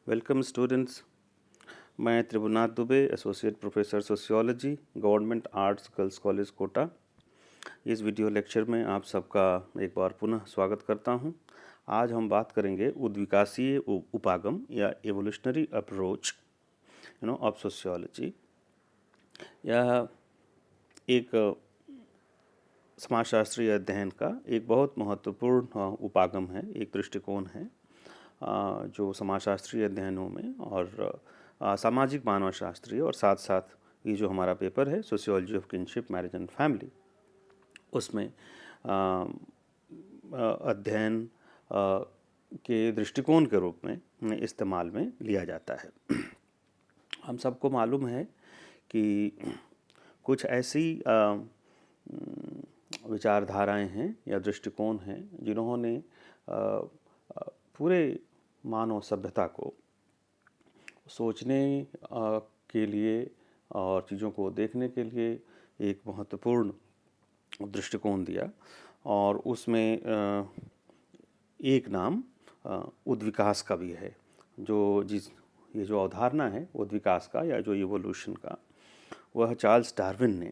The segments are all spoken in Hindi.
Welcome students. मैं Tribhuvanath Dubey, associate professor sociology, government arts girls college Kota. इस वीडियो लेक्चर में आप सबका एक बार पुनः स्वागत करता हूं। आज हम बात करेंगे उद्विकासीय उपागम या एवोल्यूशनरी अप्रोच ऑफ सोशियोलॉजी। यह एक समाजशास्त्रीय अध्ययन का एक बहुत महत्वपूर्ण उपागम है, एक दृष्टिकोण है जो समाजशास्त्रीय अध्ययनों में और सामाजिक मानवशास्त्रीय और साथ साथ ये जो हमारा पेपर है sociology of kinship marriage and family, उसमें अध्ययन के दृष्टिकोण के रूप में इस्तेमाल में लिया जाता है। हम सबको मालूम है कि कुछ ऐसी विचारधाराएं हैं या दृष्टिकोण हैं जिन्होंने पूरे मानव सभ्यता को सोचने के लिए और चीज़ों को देखने के लिए एक महत्वपूर्ण दृष्टिकोण दिया, और उसमें एक नाम उद्विकास का भी है। ये जो अवधारणा है उद्विकास का या जो इवोल्यूशन का, वह चार्ल्स डार्विन ने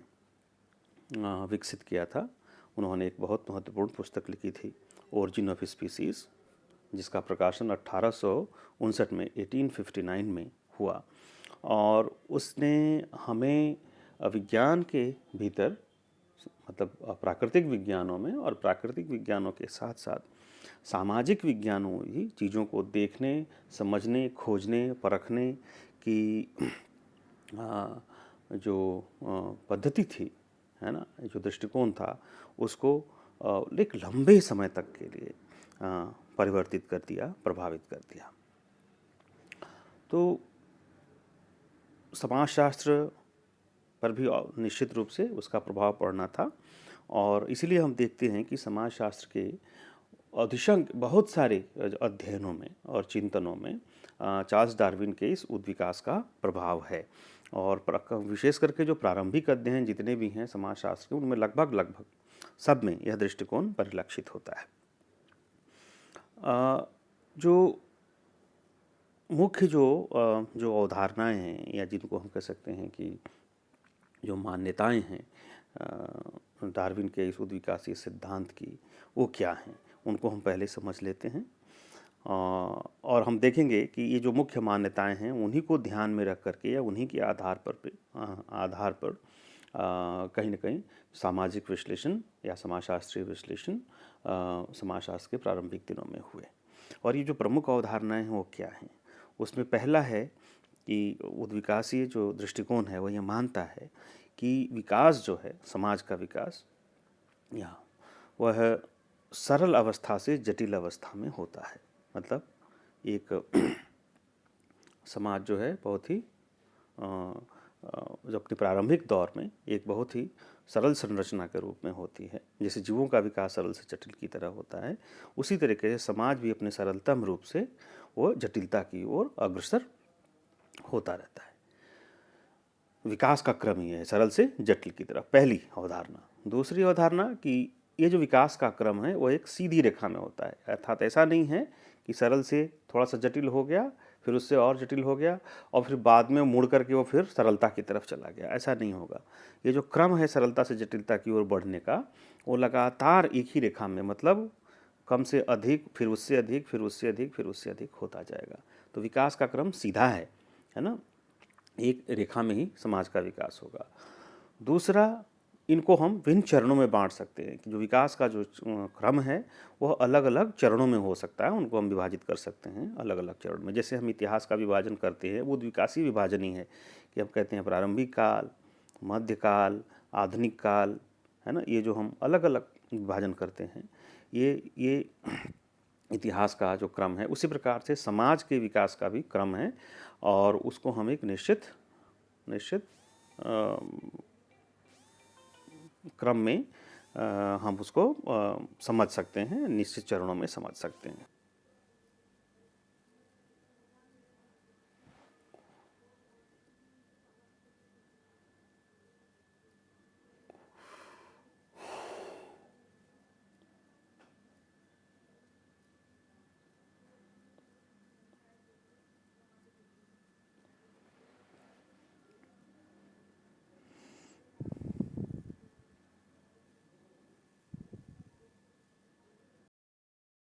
विकसित किया था। उन्होंने एक बहुत महत्वपूर्ण पुस्तक लिखी थी, ओरिजिन ऑफ स्पीसीज़, जिसका प्रकाशन 1859 में 1859 में हुआ। और उसने हमें विज्ञान के भीतर, मतलब प्राकृतिक विज्ञानों में और प्राकृतिक विज्ञानों के साथ साथ सामाजिक विज्ञानों भी चीज़ों को देखने, समझने, खोजने, परखने की जो पद्धति थी, है ना, जो दृष्टिकोण था, उसको एक लंबे समय तक के लिए परिवर्तित कर दिया, प्रभावित कर दिया। तो समाजशास्त्र पर भी निश्चित रूप से उसका प्रभाव पड़ना था, और इसीलिए हम देखते हैं कि समाजशास्त्र के अधिकांश बहुत सारे अध्ययनों में और चिंतनों में चार्ल्स डार्विन के इस उद्विकास का प्रभाव है। और विशेष करके जो प्रारंभिक अध्ययन जितने भी हैं समाजशास्त्र के, उनमें लगभग सब में यह दृष्टिकोण परिलक्षित होता है। जो मुख्य जो अवधारणाएं हैं या जिनको हम कह सकते हैं कि जो मान्यताएं हैं डार्विन के इस उद्विकासीय सिद्धांत की, वो क्या हैं, उनको हम पहले समझ लेते हैं। और हम देखेंगे कि ये जो मुख्य मान्यताएं हैं उन्हीं को ध्यान में रख करके या उन्हीं के आधार पर कहीं ना कहीं सामाजिक विश्लेषण या समाजशास्त्रीय विश्लेषण समाजशास्त्र के प्रारंभिक दिनों में हुए। और ये जो प्रमुख अवधारणाएं हैं वो क्या हैं, उसमें पहला है कि उद्विकासीय जो दृष्टिकोण है वो ये मानता है कि विकास जो है, समाज का विकास, या वह सरल अवस्था से जटिल अवस्था में होता है। मतलब एक समाज जो है बहुत ही जो अपने प्रारंभिक दौर में एक बहुत ही सरल संरचना के रूप में होती है। जैसे जीवों का विकास सरल से जटिल की तरह होता है, उसी तरीके से समाज भी अपने सरलतम रूप से वो जटिलता की ओर अग्रसर होता रहता है। विकास का क्रम ही है सरल से जटिल की तरफ, पहली अवधारणा। दूसरी अवधारणा कि ये जो विकास का क्रम है वो एक सीधी रेखा में होता है, अर्थात ऐसा नहीं है कि सरल से थोड़ा सा जटिल हो गया, फिर उससे और जटिल हो गया, और फिर बाद में मुड़ करके वो फिर सरलता की तरफ चला गया। ऐसा नहीं होगा। ये जो क्रम है सरलता से जटिलता की ओर बढ़ने का, वो लगातार एक ही रेखा में, मतलब कम से अधिक, फिर उससे अधिक, फिर उससे अधिक, फिर उससे अधिक होता जाएगा। तो विकास का क्रम सीधा है ना, एक रेखा में ही समाज का विकास होगा। दूसरा, इनको हम विभिन्न चरणों में बांट सकते हैं कि जो विकास का जो क्रम है वह अलग अलग चरणों में हो सकता है, उनको हम विभाजित कर सकते हैं अलग अलग चरण में। जैसे हम इतिहास का विभाजन करते हैं, वो विकासीय विभाजन ही है कि हम कहते हैं प्रारंभिक काल, मध्यकाल, आधुनिक काल, है ना। ये जो हम अलग अलग विभाजन करते हैं, ये इतिहास का जो क्रम है, उसी प्रकार से समाज के विकास का भी क्रम है, और उसको हम एक निश्चित क्रम में हम उसको समझ सकते हैं, निश्चित चरणों में समझ सकते हैं।